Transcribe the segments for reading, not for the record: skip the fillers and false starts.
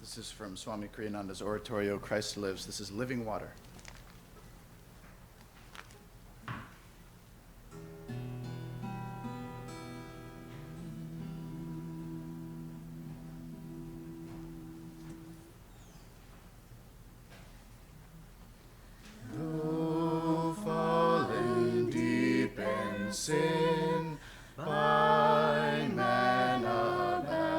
This is from Swami Kriyananda's oratorio, Christ Lives. This is Living Water. Though fallen deep in sin, by man abandoned,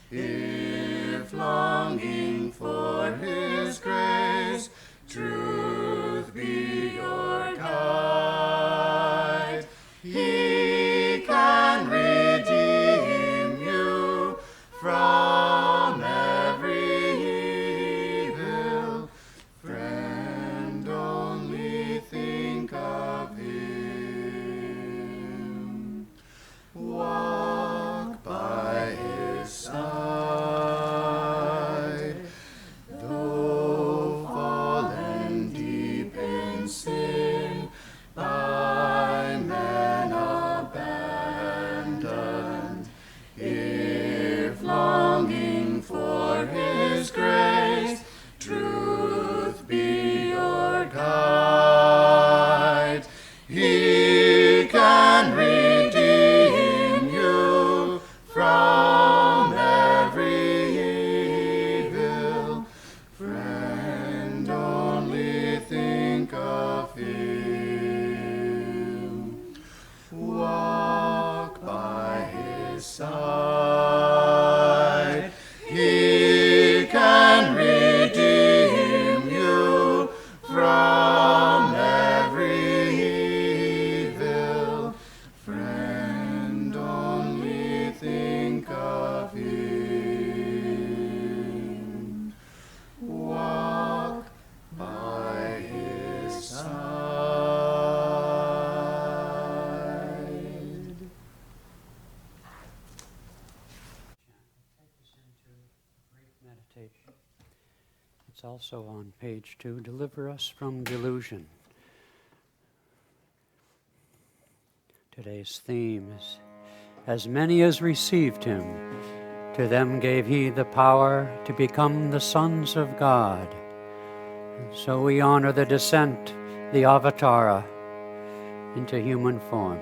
if longing for his grace, truth be your guide, he can redeem you from every evil. Friend, only think of him. Walk by his side. Though fallen deep in sin, by men abandoned, if longing for his grace, truth be your guide, he can redeem you from every evil. Friend, only think of him. Walk by his side. He can redeem you from every evil. Friend, only think of him. Walk by his side. Take us into a brief meditation. It's also on page 2. Deliver us from delusion. Today's theme is, as many as received him, to them gave he the power to become the sons of God. And so we honor the descent, the avatara, into human form.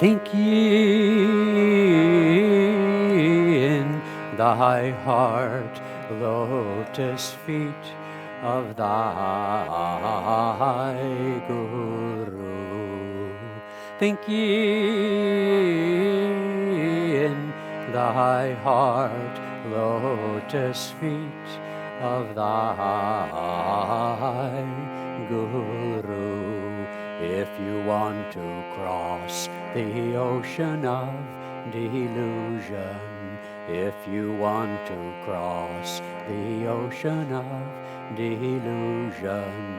Think ye in thy heart, lotus feet of thy Guru. Think ye in thy heart, lotus feet of thy Guru. If you want to cross the ocean of delusion, if you want to cross the ocean of delusion,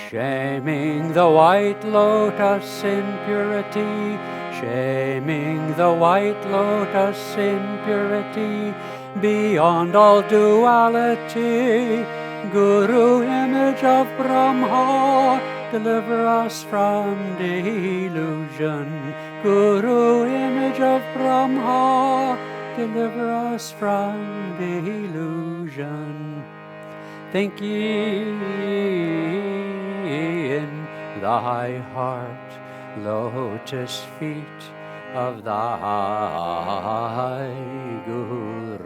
shaming the white lotus in purity, shaming the white lotus in purity, beyond all duality, Guru, image of Brahma, deliver us from delusion. Guru, image of Brahma, deliver us from delusion. Think ye in thy heart, lotus feet of thy Guru.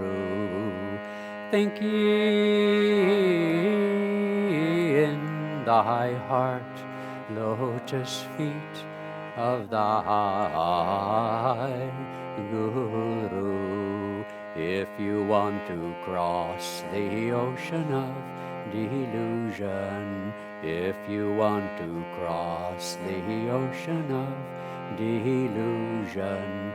Think ye in thy heart, lotus feet of thy Guru. If you want to cross the ocean of delusion, if you want to cross the ocean of delusion,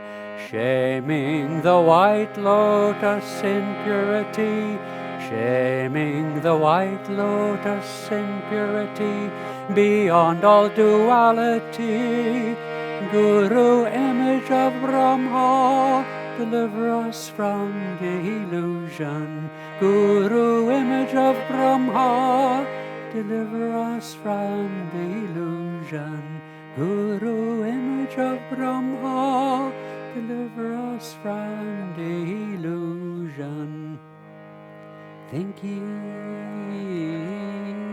shaming the white lotus in purity, shaming the white lotus in purity, beyond all duality, Guru, image of Brahma, deliver us from delusion. Guru, image of Brahma, deliver us from delusion. Guru, image of Brahma, deliver us from delusion. Think ye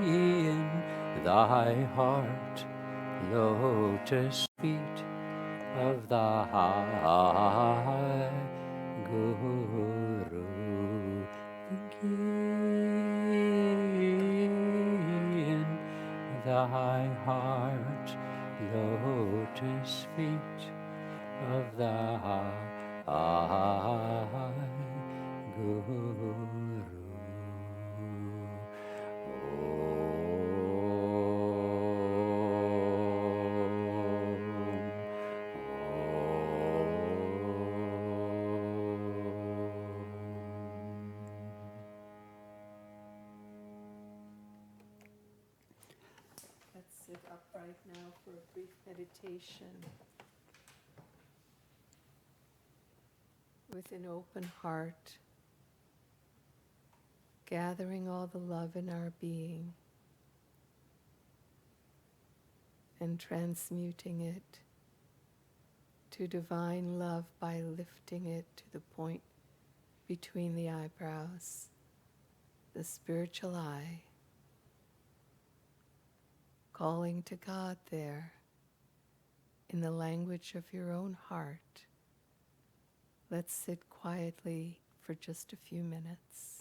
in thy heart, lotus feet of the high Guru. Think ye in thy heart, lotus feet of the high Guru. Let's sit upright now for a brief meditation with an open heart, gathering all the love in our being and transmuting it to divine love by lifting it to the point between the eyebrows, the spiritual eye, calling to God there in the language of your own heart. Let's sit quietly for just a few minutes.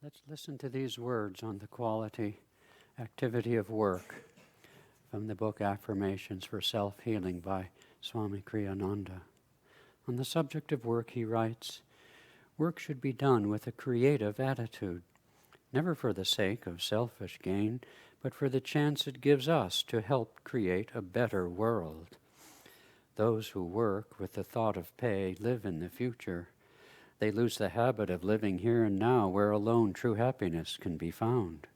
Let's listen to these words on the quality, activity of work from the book Affirmations for Self-Healing by Swami Ananda. On the subject of work, he writes, "Work should be done with a creative attitude, never for the sake of selfish gain, but for the chance it gives us to help create a better world. Those who work with the thought of pay live in the future. They lose the habit of living here and now, where alone true happiness can be found.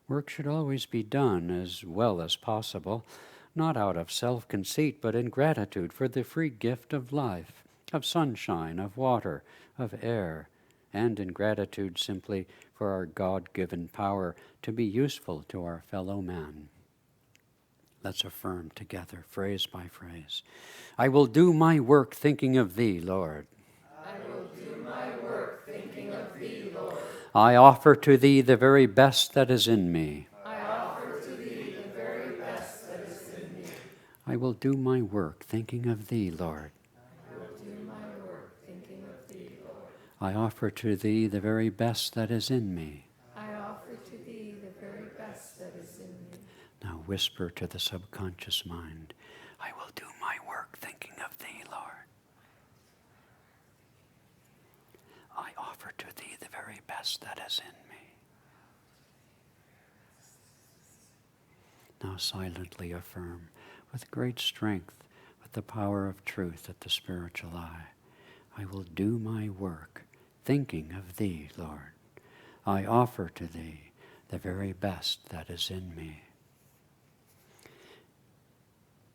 Work should always be done as well as possible, not out of self-conceit, but in gratitude for the free gift of life, of sunshine, of water, of air, and in gratitude simply for our God-given power to be useful to our fellow man." Let's affirm together, phrase by phrase. I will do my work thinking of Thee, Lord. I will do my work thinking of Thee, Lord. I offer to Thee the very best that is in me. I offer to Thee the very best that is in me. I will do my work thinking of Thee, Lord. I will do my work thinking of Thee, Lord. I offer to Thee the very best that is in me. I offer to Thee the very best that is in me. Now whisper to the subconscious mind, I will do my work thinking of thee, Lord. I offer to thee the very best that is in me. Now silently affirm with great strength, with the power of truth at the spiritual eye, I will do my work thinking of thee, Lord. I offer to thee the very best that is in me.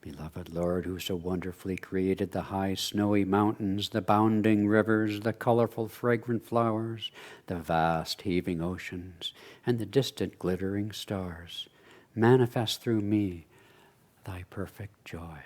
Beloved Lord, who so wonderfully created the high snowy mountains, the bounding rivers, the colorful fragrant flowers, the vast heaving oceans, and the distant glittering stars, manifest through me thy perfect joy.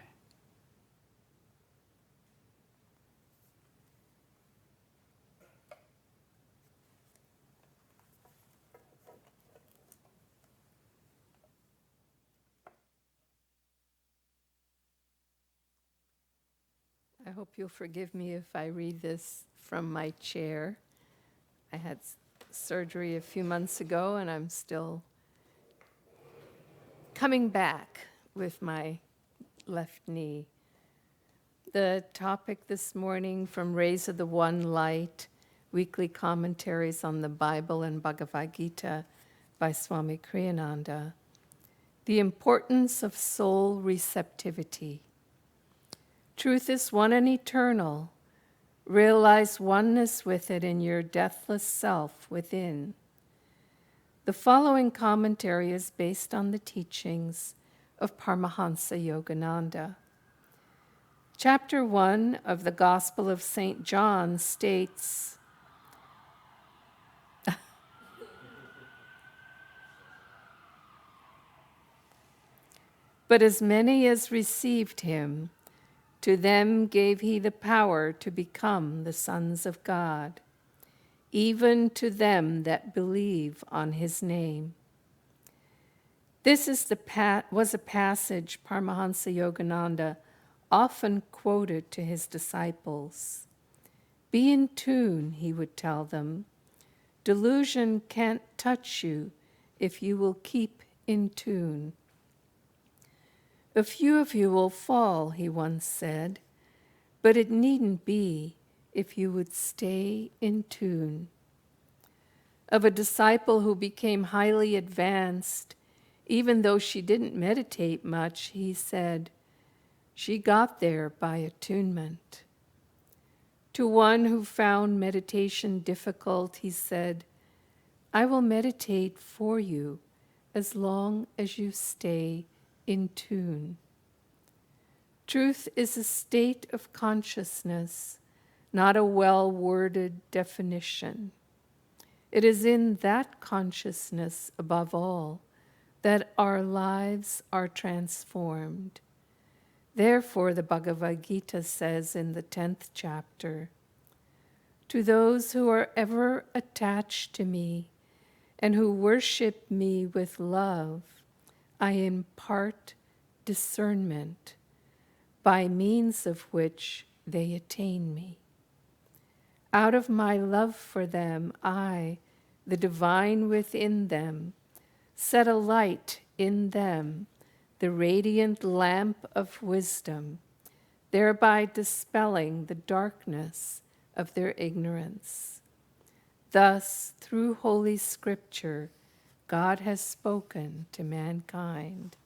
I hope you'll forgive me if I read this from my chair. I had surgery a few months ago, and I'm still coming back with my left knee. The topic this morning from Rays of the One Light, Weekly Commentaries on the Bible and Bhagavad Gita by Swami Ananda. The Importance of Soul-Receptivity. Truth is one and eternal. Realize oneness with it in your deathless self within. The following commentary is based on the teachings of Paramahansa Yogananda. Chapter 1 of the Gospel of St. John states, But as many as received him, to them gave he the power to become the sons of God, even to them that believe on his name. This is was a passage Paramahansa Yogananda often quoted to his disciples. Be in tune, he would tell them. Delusion can't touch you if you will keep in tune. A few of you will fall, he once said, but it needn't be if you would stay in tune. Of a disciple who became highly advanced, even though she didn't meditate much, he said, she got there by attunement. To one who found meditation difficult, he said, I will meditate for you as long as you stay in tune. Truth is a state of consciousness, not a well-worded definition. It is in that consciousness, above all, that our lives are transformed. Therefore, the Bhagavad Gita says in the 10th chapter, to those who are ever attached to me and who worship me with love, I impart discernment, by means of which they attain me. Out of my love for them, I, the divine within them, set a light in them, the radiant lamp of wisdom, thereby dispelling the darkness of their ignorance. Thus, through Holy Scripture, God has spoken to mankind.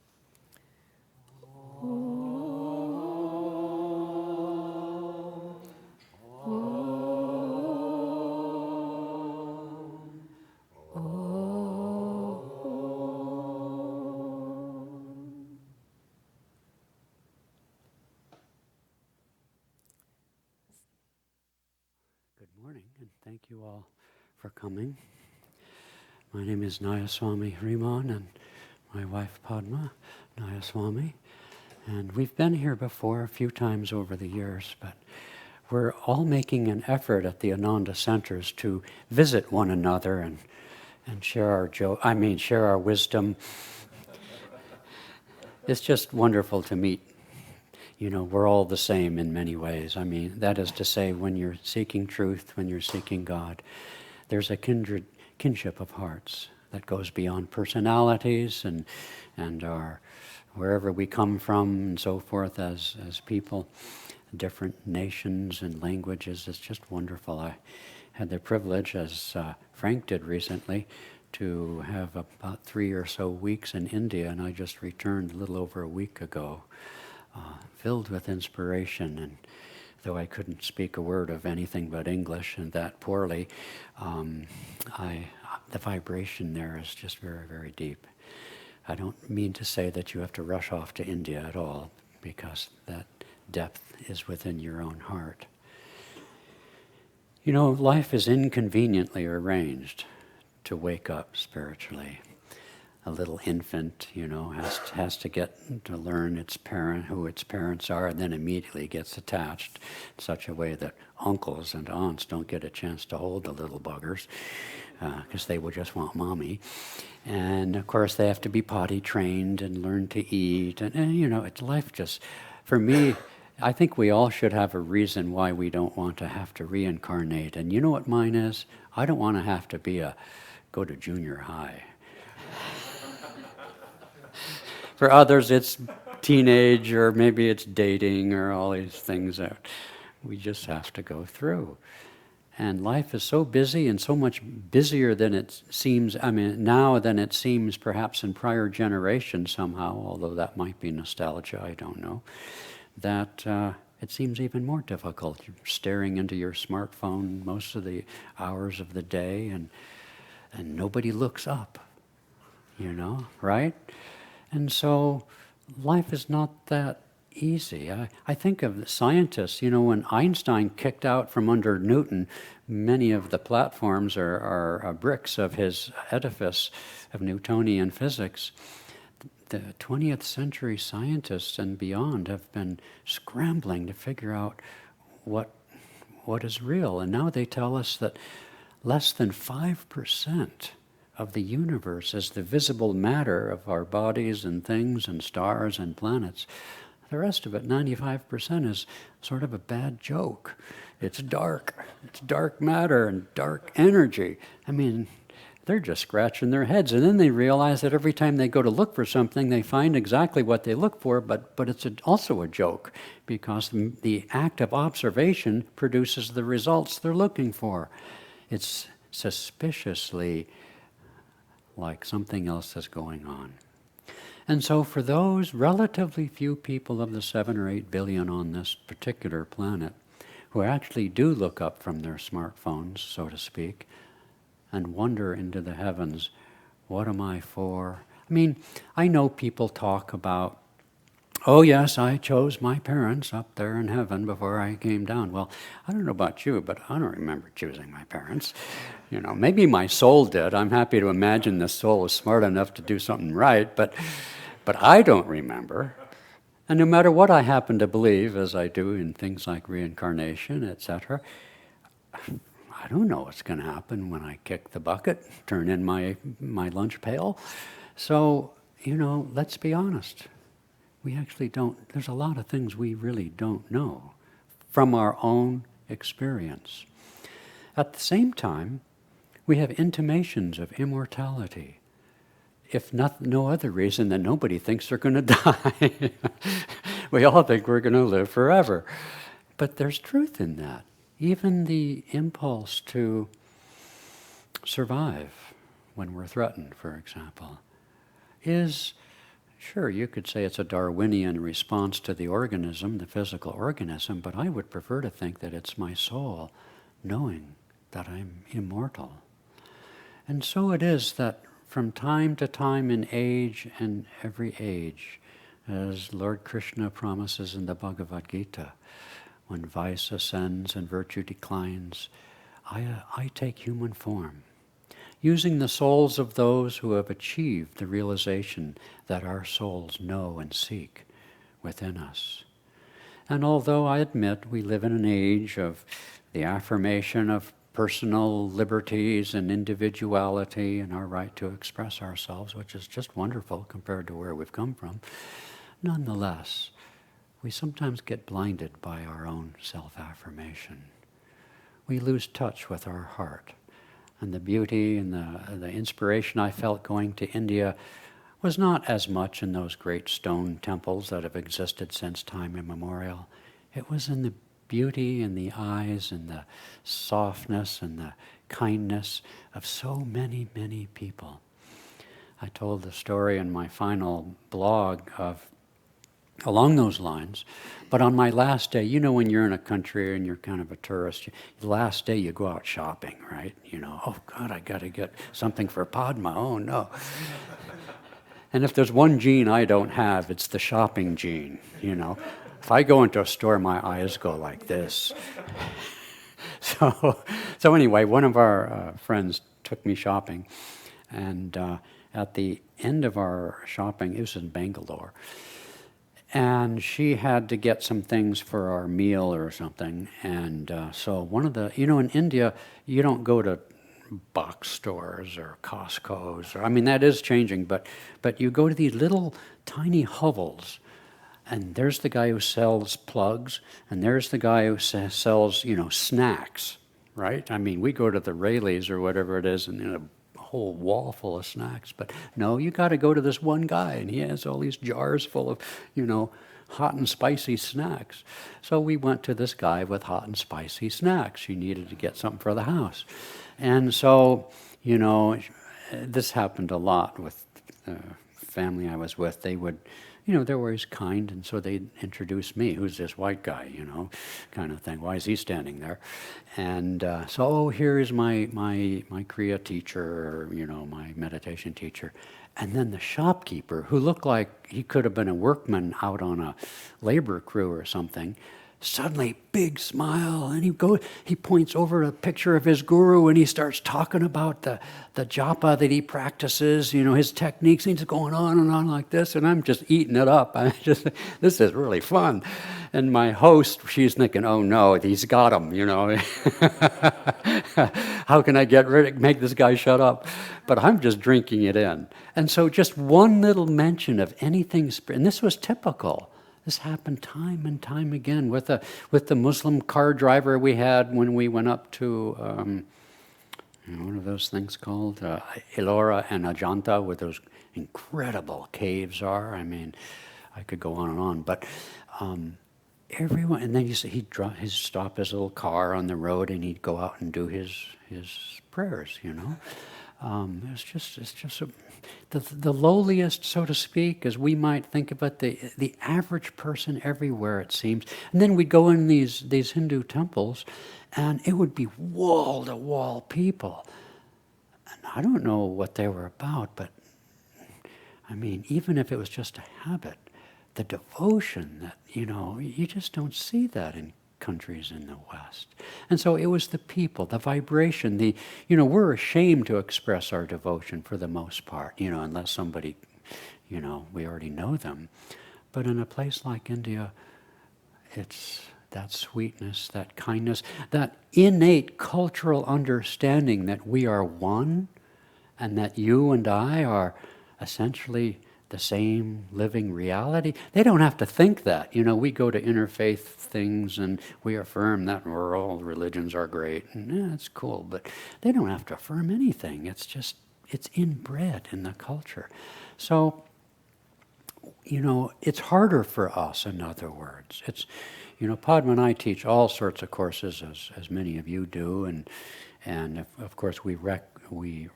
Good morning, and thank you all for coming. My name is Swami Hriman, and my wife Padma, Swami. And we've been here before a few times over the years, but we're all making an effort at the Ananda centers to visit one another and share our wisdom. It's just wonderful to meet. You know, we're all the same in many ways. I mean, that is to say, when you're seeking truth, when you're seeking God, there's a kinship of hearts. that goes beyond personalities and our wherever we come from and so forth as people, different nations and languages. It's just wonderful. I had the privilege, as Frank did recently, to have about 3 or so weeks in India, and I just returned a little over a week ago, filled with inspiration. And though I couldn't speak a word of anything but English, and that poorly, the vibration there is just very, very deep. I don't mean to say that you have to rush off to India at all, because that depth is within your own heart. You know, life is inconveniently arranged to wake up spiritually. A little infant, you know, has to get to learn who its parents are, and then immediately gets attached in such a way that uncles and aunts don't get a chance to hold the little buggers, because they will just want mommy. And of course they have to be potty trained and learn to eat, and you know, it's life just, for me, I think we all should have a reason why we don't want to have to reincarnate. And you know what mine is? I don't want to have to go to junior high. For others, it's teenage, or maybe it's dating, or all these things that we just have to go through. And life is so busy, and so much busier than it seems, now than it seems perhaps in prior generations somehow, although that might be nostalgia, I don't know, that it seems even more difficult. You're staring into your smartphone most of the hours of the day, and nobody looks up, you know, right? And so life is not that easy. I think of the scientists, you know, when Einstein kicked out from under Newton, many of the platforms are bricks of his edifice of Newtonian physics. The 20th century scientists and beyond have been scrambling to figure out what is real. And now they tell us that less than 5% of the universe is the visible matter of our bodies and things and stars and planets. The rest of it, 95%, is sort of a bad joke. It's dark. It's dark matter and dark energy. I mean, they're just scratching their heads. And then they realize that every time they go to look for something, they find exactly what they look for, but it's also a joke, because the act of observation produces the results they're looking for. It's suspiciously like something else is going on. And so for those relatively few people of the 7 or 8 billion on this particular planet who actually do look up from their smartphones, so to speak, and wonder into the heavens, what am I for? I mean, I know people talk about, oh yes, I chose my parents up there in heaven before I came down. Well, I don't know about you, but I don't remember choosing my parents. You know, maybe my soul did. I'm happy to imagine the soul is smart enough to do something right, but I don't remember. And no matter what I happen to believe, as I do in things like reincarnation, etc., I don't know what's going to happen when I kick the bucket, turn in my lunch pail. So, you know, let's be honest. We actually don't, there's a lot of things we really don't know from our own experience. At the same time, we have intimations of immortality. If no other reason than nobody thinks they're going to die. We all think we're going to live forever. But there's truth in that. Even the impulse to survive when we're threatened, for example, is, sure, you could say it's a Darwinian response to the organism, the physical organism, but I would prefer to think that it's my soul knowing that I'm immortal. And so it is that from time to time in age and every age, as Lord Krishna promises in the Bhagavad Gita, when vice ascends and virtue declines, I take human form, using the souls of those who have achieved the realization that our souls know and seek within us. And although I admit we live in an age of the affirmation of personal liberties and individuality and our right to express ourselves, which is just wonderful compared to where we've come from, nonetheless, we sometimes get blinded by our own self-affirmation. We lose touch with our heart, And the beauty and the inspiration I felt going to India was not as much in those great stone temples that have existed since time immemorial. It was in the beauty in the eyes and the softness and the kindness of so many, many people. I told the story in my final blog of along those lines, but on my last day, you know, when you're in a country and you're kind of a tourist, the last day you go out shopping, right? You know, oh God, I got to get something for Padma. Oh no. And if there's one gene I don't have, it's the shopping gene, you know. If I go into a store, my eyes go like this. So anyway, one of our friends took me shopping, and at the end of our shopping, it was in Bangalore, and she had to get some things for our meal or something. And so one of the, you know, in India, you don't go to box stores or Costco's. Or, I mean, that is changing, but you go to these little tiny hovels, and there's the guy who sells plugs, and there's the guy who sells, you know, snacks, right? I mean, we go to the Rayleigh's or whatever it is, and you know, a whole wall full of snacks. But no, you got to go to this one guy, and he has all these jars full of, you know, hot and spicy snacks. So we went to this guy with hot and spicy snacks. She needed to get something for the house. And so, you know, this happened a lot with the family I was with. They would, you know, they're always kind, and so they'd introduce me. Who's this white guy, you know, kind of thing. Why is he standing there? And so, oh, here is my Kriya teacher, or, you know, my meditation teacher. And then the shopkeeper, who looked like he could have been a workman out on a labor crew or something, suddenly big smile, and he points over a picture of his guru, and he starts talking about the japa that he practices, you know, his techniques, and he's going on and on like this, and I'm just eating it up. This is really fun. And my host, she's thinking, oh no, he's got him, you know. How can I make this guy shut up? But I'm just drinking it in. And so just one little mention of anything, and this was typical. This happened time and time again with the Muslim car driver we had when we went up to, what are those things called? Ellora and Ajanta, where those incredible caves are. I mean, I could go on and on. But everyone, and then he'd stop his little car on the road, and he'd go out and do his prayers, you know. It's just the lowliest, so to speak, as we might think about the average person everywhere, it seems. And then we'd go in these Hindu temples, and it would be wall-to-wall people. And I don't know what they were about, but I mean, even if it was just a habit, the devotion that, you know, you just don't see that in countries in the West. And so it was the people, the vibration, you know, we're ashamed to express our devotion for the most part, you know, unless somebody, you know, we already know them. But in a place like India, it's that sweetness, that kindness, that innate cultural understanding that we are one, and that you and I are essentially the same living reality. They don't have to think that. You know, we go to interfaith things and we affirm that all religions are great, and yeah, it's cool, but they don't have to affirm anything. It's just, it's inbred in the culture. So, you know, it's harder for us, in other words. It's, you know, Padma and I teach all sorts of courses, as many of you do, and of course we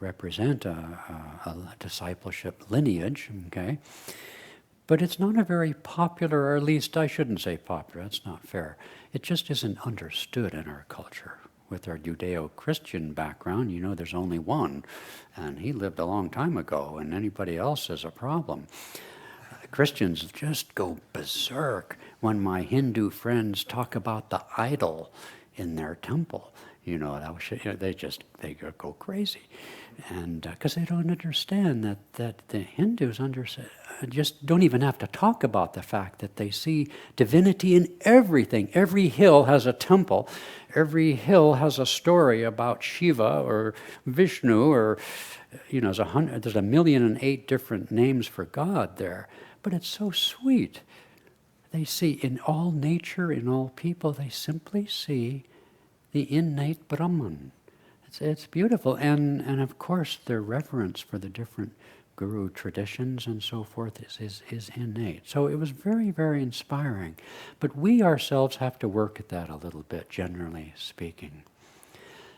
represent a discipleship lineage, okay? But it's not a very popular, or at least I shouldn't say popular, that's not fair. It just isn't understood in our culture. With our Judeo-Christian background, you know, there's only one, and he lived a long time ago, and anybody else is a problem. Christians just go berserk when my Hindu friends talk about the idol in their temple. You know, they go crazy, and because they don't understand that the Hindus just don't even have to talk about the fact that they see divinity in everything. Every hill has a temple. Every hill has a story about Shiva or Vishnu, or, you know, there's 1,000,008 different names for God there. But it's so sweet. They see in all nature, in all people, they simply see the innate Brahman. It's beautiful, and of course their reverence for the different guru traditions and so forth is innate. So it was very, very inspiring. But we ourselves have to work at that a little bit, generally speaking,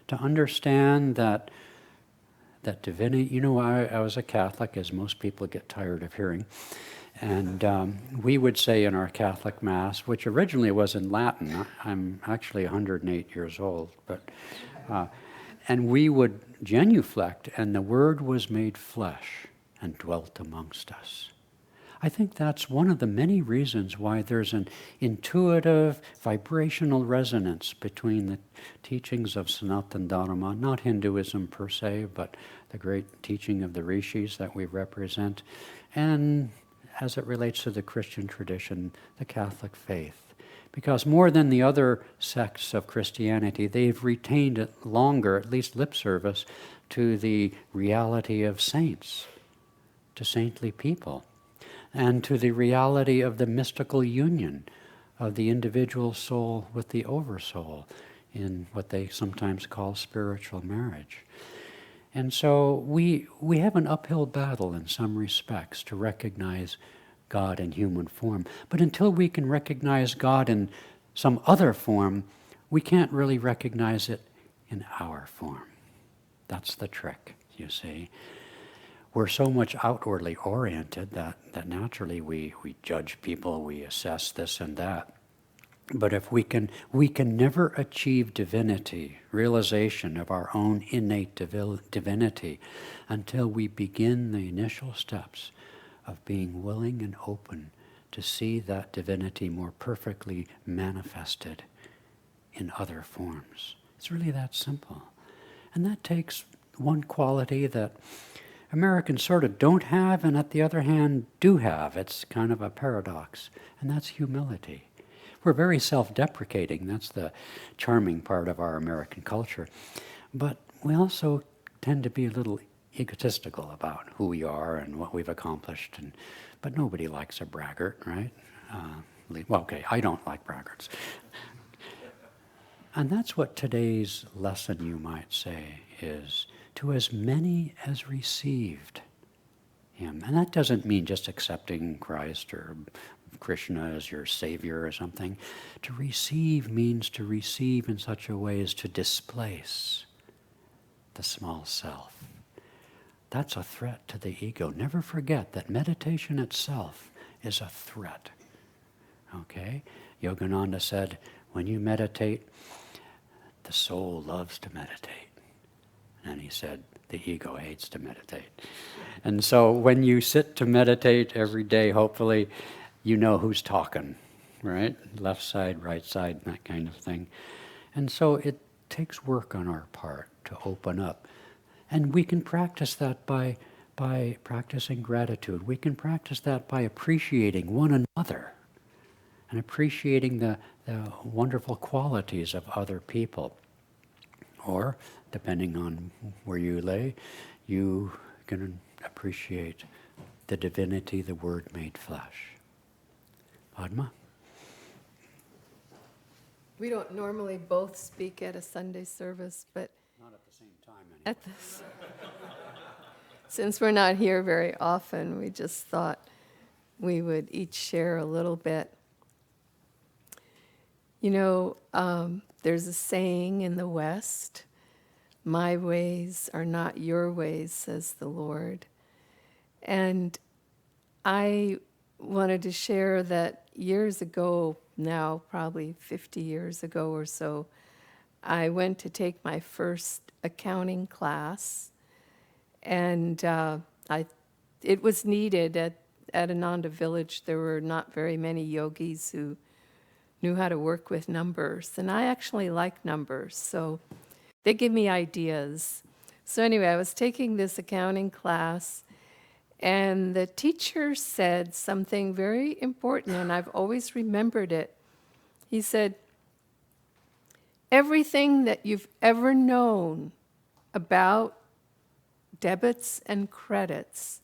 to understand that divinity. I was a Catholic, as most people get tired of hearing. And we would say in our Catholic Mass, which originally was in Latin, I'm actually 108 years old, but and we would genuflect, and the Word was made flesh and dwelt amongst us. I think that's one of the many reasons why there's an intuitive, vibrational resonance between the teachings of Sanatana Dharma, not Hinduism per se, but the great teaching of the rishis that we represent, and as it relates to the Christian tradition, the Catholic faith. Because more than the other sects of Christianity, they've retained it longer, at least lip service, to the reality of saints, to saintly people, and to the reality of the mystical union of the individual soul with the oversoul in what they sometimes call spiritual marriage. And so we have an uphill battle in some respects to recognize God in human form. But until we can recognize God in some other form, we can't really recognize it in our form. That's the trick, you see. We're so much outwardly oriented that naturally we judge people, we assess this and that. But if we can never achieve divinity, realization of our own innate divinity, until we begin the initial steps of being willing and open to see that divinity more perfectly manifested in other forms. It's really that simple. And that takes one quality that Americans sort of don't have, and at the other hand do have. It's kind of a paradox, and that's humility. We're very self-deprecating. That's the charming part of our American culture. But we also tend to be a little egotistical about who we are and what we've accomplished. But nobody likes a braggart, right? Well, okay, I don't like braggarts. And that's what today's lesson, you might say, is to as many as received him. And that doesn't mean just accepting Christ or Krishna as your savior or something. To receive means to receive in such a way as to displace the small self. That's a threat to the ego. Never forget that meditation itself is a threat. Okay? Yogananda said, when you meditate, the soul loves to meditate. And he said, the ego hates to meditate. And so when you sit to meditate every day, hopefully, you know who's talking, right? Left side, right side, that kind of thing. And so it takes work on our part to open up. And we can practice that by practicing gratitude. We can practice that by appreciating one another and appreciating the wonderful qualities of other people. Or, depending on where you lay, you can appreciate the divinity, the Word made flesh. Padma? We don't normally both speak at a Sunday service, but Not at the same time anyway. at this, since we're not here very often, we just thought we would each share a little bit. There's a saying in the West, my ways are not your ways, says the Lord. And I wanted to share that years ago, now probably 50 years ago or so, I went to take my first accounting class, and it was needed at Ananda Village. There were not very many yogis who knew how to work with numbers, and I actually like numbers, so they give me ideas. So anyway, I was taking this accounting class, and the teacher said something very important, and I've always remembered it. He said, everything that you've ever known about debits and credits,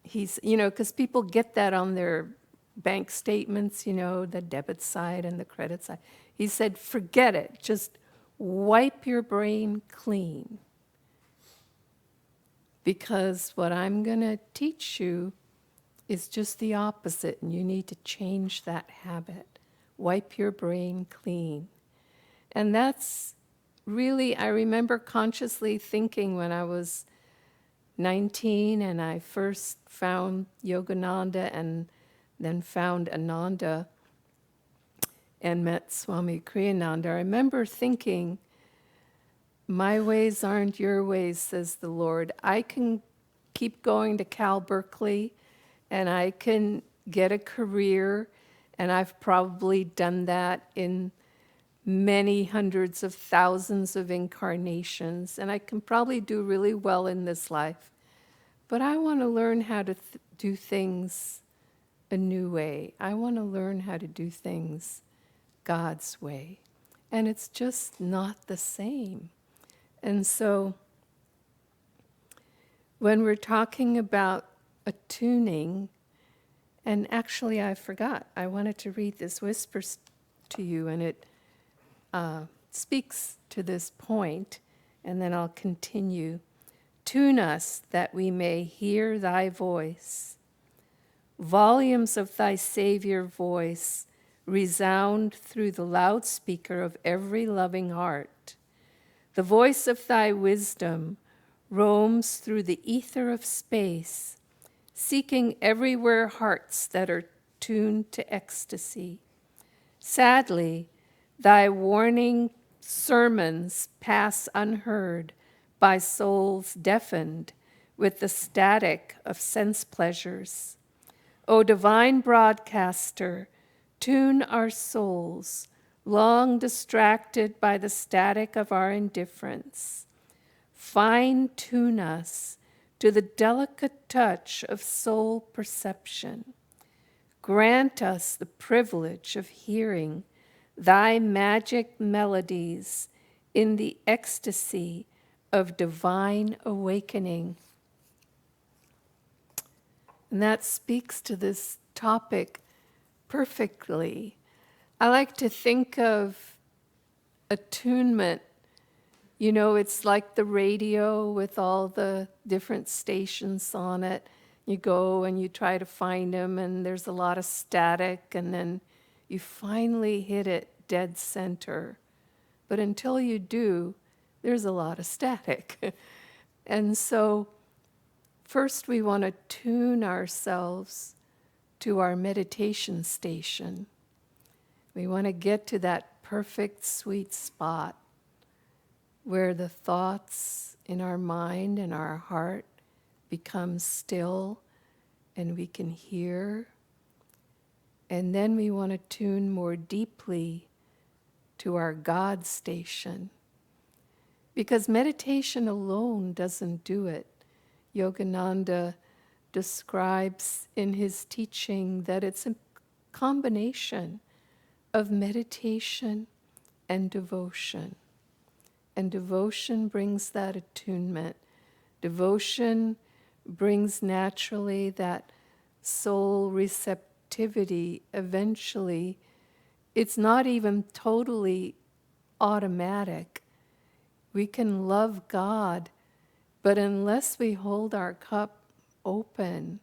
because people get that on their bank statements, the debit side and the credit side. He said, forget it. Just wipe your brain clean. Because what I'm going to teach you is just the opposite, and you need to change that habit. Wipe your brain clean. And that's really, I remember consciously thinking when I was 19 and I first found Yogananda and then found Ananda and met Swami Kriyananda. I remember thinking, my ways aren't your ways, says the Lord. I can keep going to Cal Berkeley and I can get a career, and I've probably done that in many hundreds of thousands of incarnations, and I can probably do really well in this life. But I want to learn how to do things a new way. I want to learn how to do things God's way. And it's just not the same. And so when we're talking about attuning, and actually I forgot, I wanted to read this whisper to you, and it speaks to this point, and then I'll continue. Tune us that we may hear thy voice. Volumes of thy Savior voice resound through the loudspeaker of every loving heart. The voice of thy wisdom roams through the ether of space, seeking everywhere hearts that are tuned to ecstasy. Sadly, thy warning sermons pass unheard by souls deafened with the static of sense pleasures. O divine broadcaster, tune our souls, long distracted by the static of our indifference. Fine-tune us to the delicate touch of soul perception. Grant us the privilege of hearing thy magic melodies in the ecstasy of divine awakening. And that speaks to this topic perfectly. I like to think of attunement. You know, it's like the radio with all the different stations on it. You go and you try to find them, and there's a lot of static, and then you finally hit it dead center. But until you do, there's a lot of static. And so first we want to tune ourselves to our meditation station. We want to get to that perfect sweet spot where the thoughts in our mind and our heart become still and we can hear. And then we want to tune more deeply to our God station. Because meditation alone doesn't do it. Yogananda describes in his teaching that it's a combination of meditation and devotion. And devotion brings that attunement. Devotion brings naturally that soul receptivity eventually. It's not even totally automatic. We can love God, but unless we hold our cup open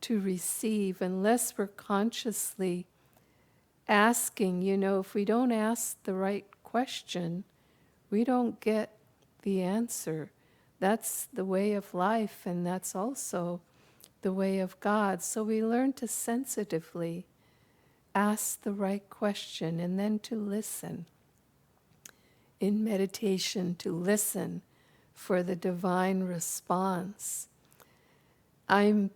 to receive, unless we're consciously asking, if we don't ask the right question, we don't get the answer. That's the way of life, and that's also the way of God. So we learn to sensitively ask the right question and then to listen. In meditation, to listen for the divine response. I'm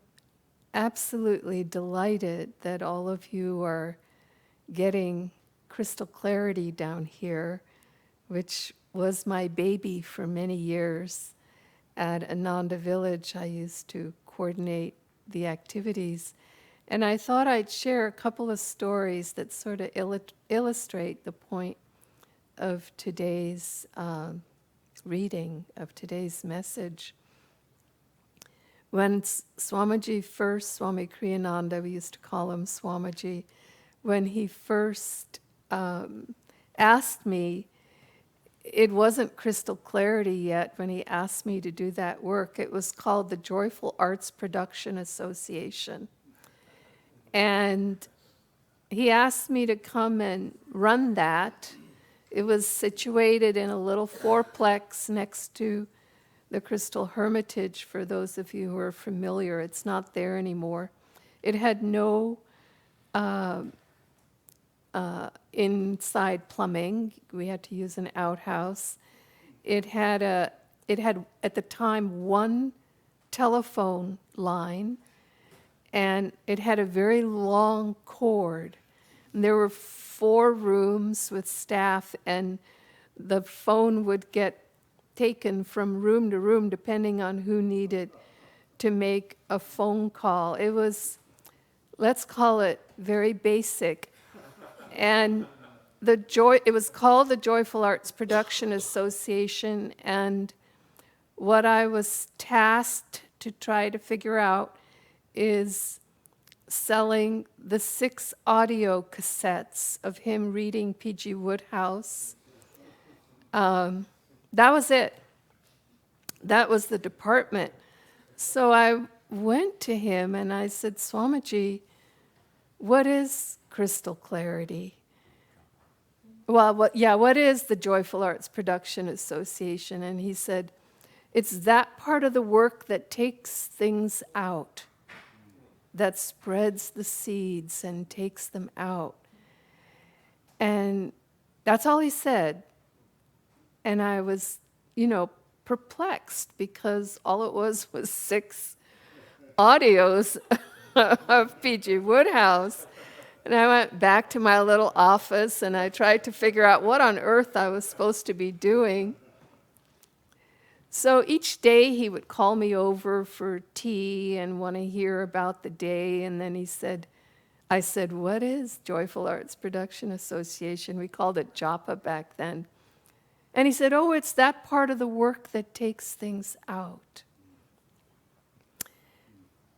absolutely delighted that all of you are getting crystal clarity down here, which was my baby for many years. At Ananda Village, I used to coordinate the activities. And I thought I'd share a couple of stories that sort of illustrate the point of today's reading, of today's message. When Swamiji first, Swami Kriyananda, we used to call him Swamiji, when he first asked me, it wasn't Crystal Clarity yet when he asked me to do that work. It was called the Joyful Arts Production Association. And he asked me to come and run that. It was situated in a little fourplex next to the Crystal Hermitage, for those of you who are familiar. It's not there anymore. It had no inside plumbing. We had to use an outhouse. It had at the time one telephone line, and it had a very long cord. And there were 4 rooms with staff, and the phone would get taken from room to room depending on who needed to make a phone call. It was, let's call it, very basic. And it was called the Joyful Arts Production Association, and what I was tasked to try to figure out is selling the 6 audio cassettes of him reading P.G. Wodehouse. That was it. That was the department. So I went to him and I said, Swamiji, what is Crystal Clarity? Well, what is the Joyful Arts Production Association? And he said, it's that part of the work that takes things out, that spreads the seeds and takes them out. And that's all he said. And I was, perplexed, because all it was 6 audios of P.G. Wodehouse. And I went back to my little office and I tried to figure out what on earth I was supposed to be doing. So each day he would call me over for tea and want to hear about the day. And then I said, what is Joyful Arts Production Association? We called it JAPA back then. And he said, oh, it's that part of the work that takes things out.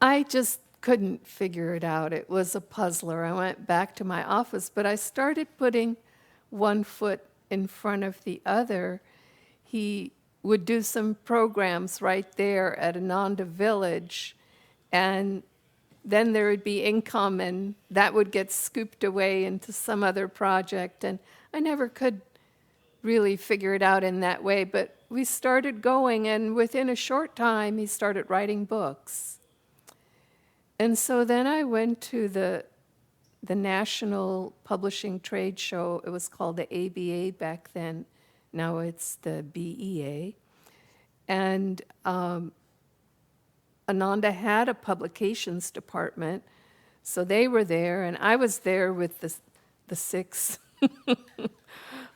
I just couldn't figure it out. It was a puzzler. I went back to my office, but I started putting one foot in front of the other. He would do some programs right there at Ananda Village, and then there would be income, and that would get scooped away into some other project, and I never could really figure it out in that way, but we started going, and within a short time, he started writing books. And so then I went to the National Publishing Trade Show. It was called the ABA back then. Now it's the BEA. And Ananda had a publications department, so they were there, and I was there with the 6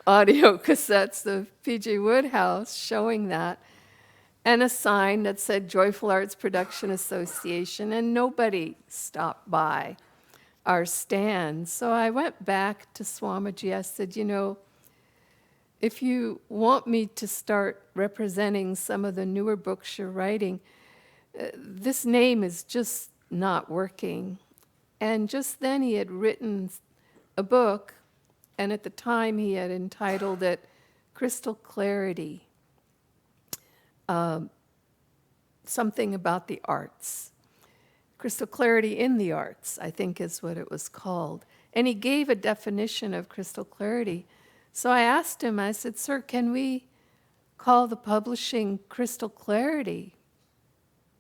audio cassettes of P.G. Wodehouse showing that, and a sign that said Joyful Arts Production Association, and nobody stopped by our stand. So I went back to Swamiji. I said, if you want me to start representing some of the newer books you're writing, this name is just not working. And just then he had written a book, and at the time he had entitled it Crystal Clarity, something about the arts. Crystal Clarity in the Arts, I think is what it was called. And he gave a definition of crystal clarity. So I asked him, I said, sir, can we call the publishing Crystal Clarity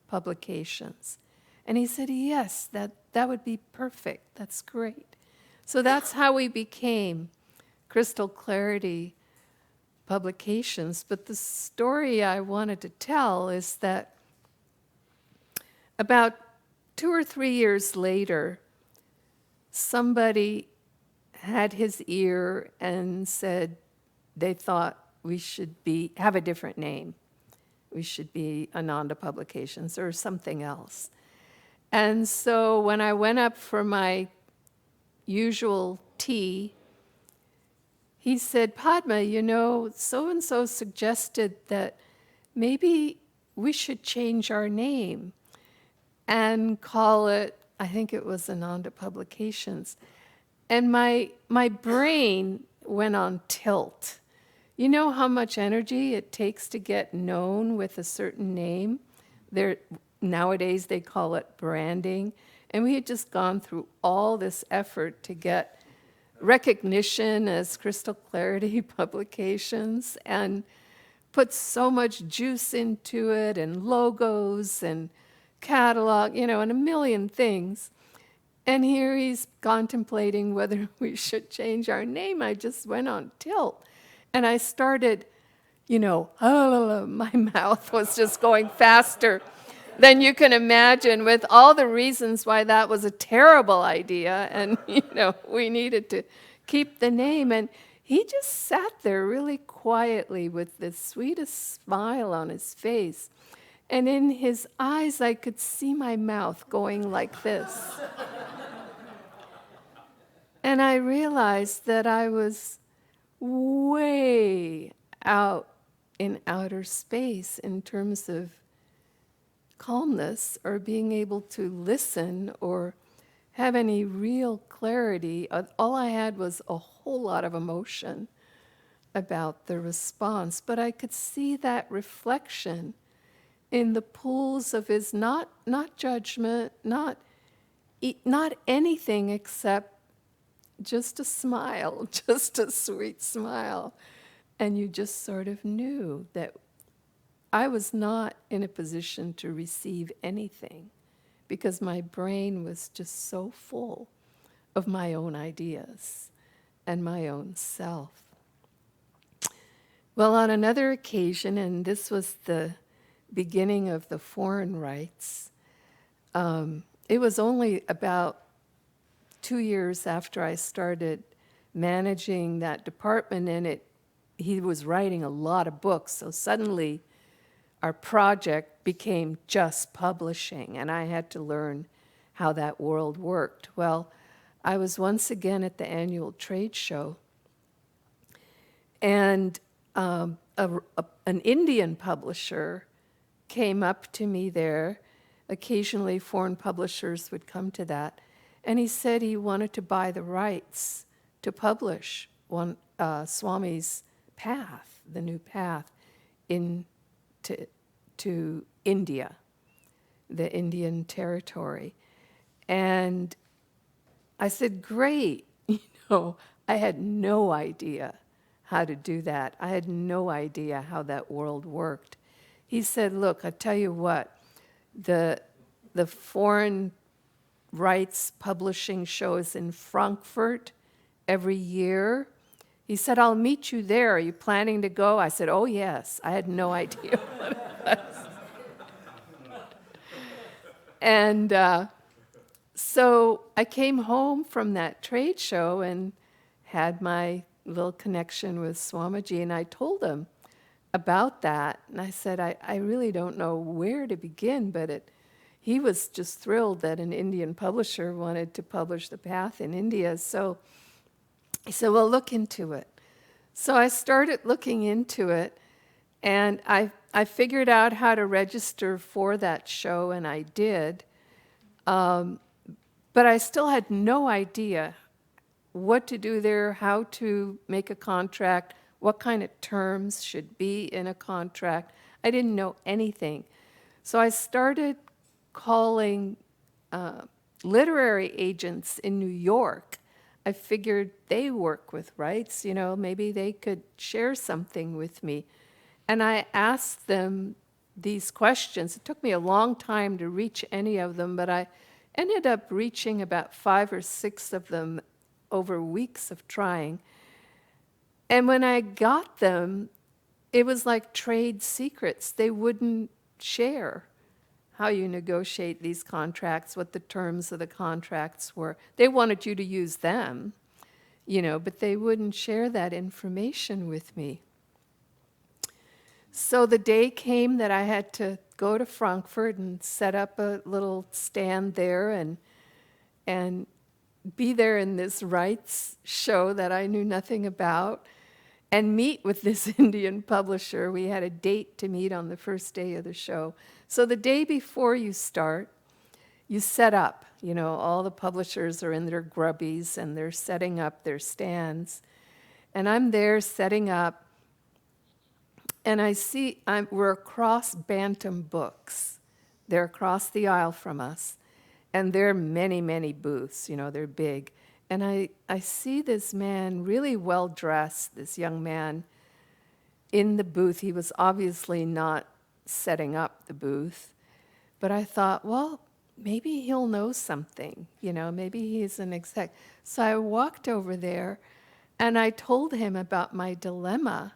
Publications? And he said, yes, that would be perfect. That's great. So that's how we became Crystal Clarity Publications. But the story I wanted to tell is that about 2 or 3 years later, somebody had his ear and said they thought we should have a different name. We should be Ananda Publications or something else. And so when I went up for my usual tea, he said, Padma, so-and-so suggested that maybe we should change our name and call it, I think it was Ananda Publications. And my brain went on tilt. You know how much energy it takes to get known with a certain name? Nowadays they call it branding. And we had just gone through all this effort to get recognition as Crystal Clarity Publications and put so much juice into it and logos and catalog, and a million things. And here he's contemplating whether we should change our name. I just went on tilt. And I started, my mouth was just going faster than you can imagine, with all the reasons why that was a terrible idea. And, we needed to keep the name. And he just sat there really quietly with the sweetest smile on his face. And in his eyes, I could see my mouth going like this. And I realized that I was way out in outer space in terms of calmness or being able to listen or have any real clarity. All I had was a whole lot of emotion about the response, but I could see that reflection in the pools of his not judgment, not anything except just a smile, just a sweet smile. And you just sort of knew that I was not in a position to receive anything because my brain was just so full of my own ideas and my own self. Well, on another occasion, and this was the beginning of the foreign rights, it was only about 2 years after I started managing that department, and he was writing a lot of books, so suddenly our project became just publishing, and I had to learn how that world worked. Well, I was once again at the annual trade show, and an Indian publisher came up to me there. Occasionally foreign publishers would come to that. And he said he wanted to buy the rights to publish Swami's path, the new path, to India, the Indian territory. And I said, great. I had no idea how to do that. I had no idea how that world worked. He said, look, I tell you what, the foreign rights publishing shows in Frankfurt every year. He said, I'll meet you there. Are you planning to go? I said, oh, yes. I had no idea what it was. And so I came home from that trade show and had my little connection with Swamiji, and I told him about that. And I said, I really don't know where to begin, but he was just thrilled that an Indian publisher wanted to publish the path in India. So he said, well, look into it. So I started looking into it, and I figured out how to register for that show, and I did. But I still had no idea what to do there, how to make a contract, what kind of terms should be in a contract. I didn't know anything. So I started calling literary agents in New York. I figured they work with rights, maybe they could share something with me. And I asked them these questions. It took me a long time to reach any of them, but I ended up reaching about 5 or 6 of them over weeks of trying. And when I got them, it was like trade secrets. They wouldn't share how you negotiate these contracts, what the terms of the contracts were. They wanted you to use them, but they wouldn't share that information with me. So the day came that I had to go to Frankfurt and set up a little stand there and be there in this rights show that I knew nothing about and meet with this Indian publisher. We had a date to meet on the first day of the show. So the day before you start, you set up. All the publishers are in their grubbies and they're setting up their stands. And I'm there setting up, And I see we're across Bantam Books. They're across the aisle from us. And there are many, many booths, they're big. And I see this man, really well dressed, this young man, in the booth. He was obviously not setting up the booth. But I thought, well, maybe he'll know something, maybe he's an exec. So I walked over there and I told him about my dilemma.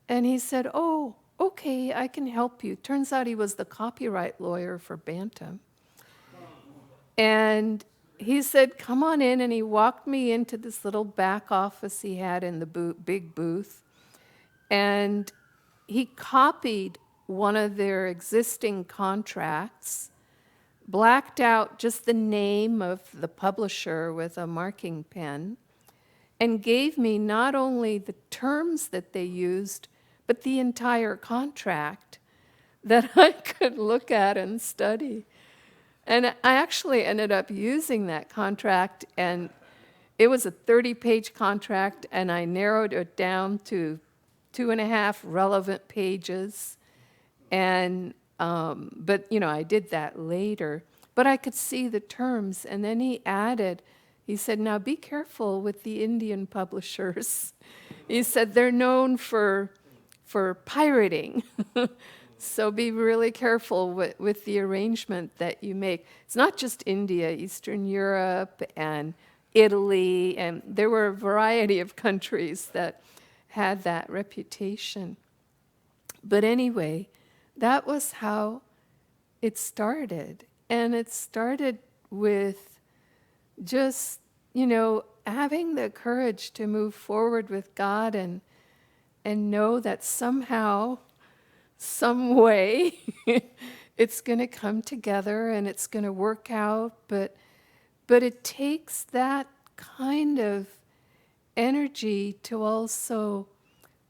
And he said, oh, okay, I can help you. Turns out he was the copyright lawyer for Bantam. And he said, come on in. And he walked me into this little back office he had in the big booth. And he copied one of their existing contracts, blacked out just the name of the publisher with a marking pen, and gave me not only the terms that they used, but the entire contract that I could look at and study. And I actually ended up using that contract, and it was a 30-page contract, and I narrowed it down to 2.5 relevant pages. And but I did that later. But I could see the terms, and then he said, now be careful with the Indian publishers. He said they're known for pirating. So be really careful with the arrangement that you make. It's not just India, Eastern Europe and Italy, and there were a variety of countries that had that reputation. But anyway, that was how it started. And it started with just, having the courage to move forward with God and know that somehow, some way, it's going to come together and it's going to work out. But it takes that kind of energy to also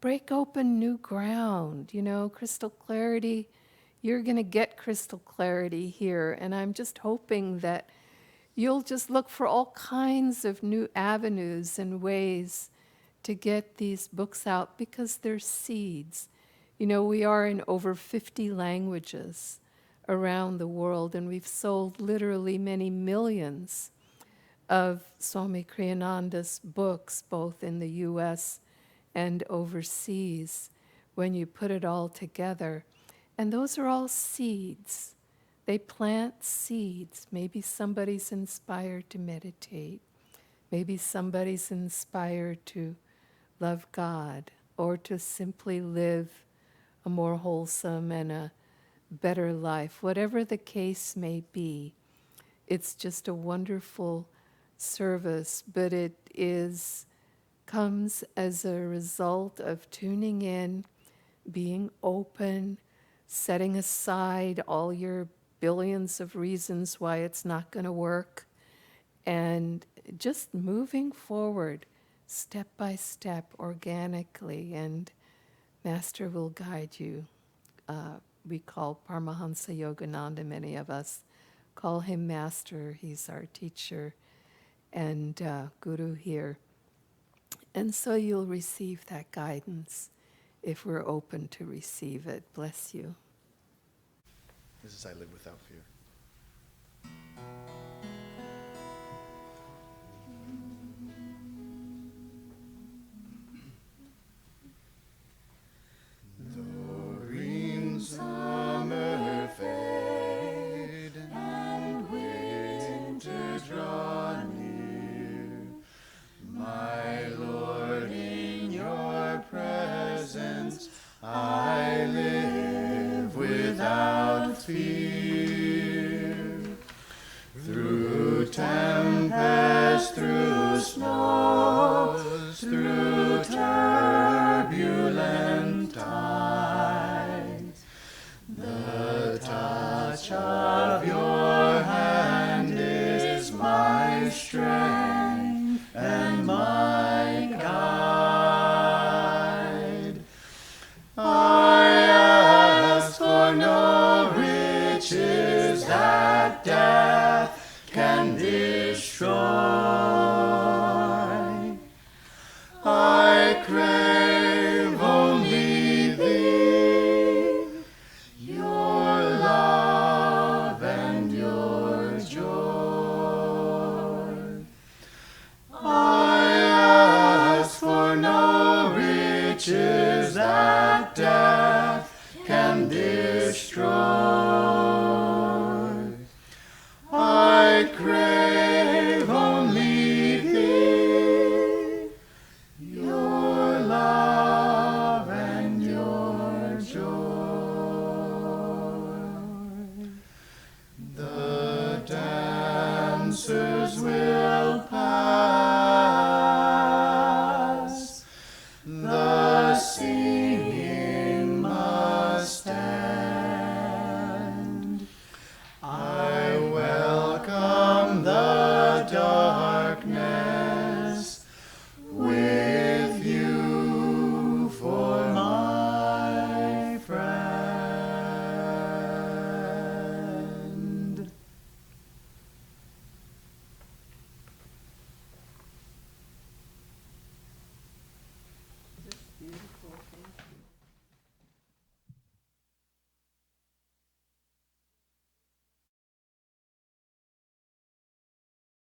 break open new ground, crystal clarity. You're going to get crystal clarity here. And I'm just hoping that you'll just look for all kinds of new avenues and ways to get these books out, because they're seeds. We are in over 50 languages around the world, and we've sold literally many millions of Swami Kriyananda's books, both in the U.S. and overseas, when you put it all together. And those are all seeds. They plant seeds. Maybe somebody's inspired to meditate. Maybe somebody's inspired to love God, or to simply live a more wholesome and a better life. Whatever the case may be, it's just a wonderful service, but it comes as a result of tuning in, being open, setting aside all your billions of reasons why it's not going to work, and just moving forward step by step, organically, and Master will guide you. We call Paramahansa Yogananda, many of us call him Master. He's our teacher and Guru here. And so you'll receive that guidance if we're open to receive it. Bless you. This is I Live Without Fear. Though green summer fade and winter draw near, my Lord, in your presence I live without fear. Through tempest, through snows, through turbulent tides, the touch of your hand is my strength and my guide. I ask for no riches that death can destroy. I crave only thee. darkness.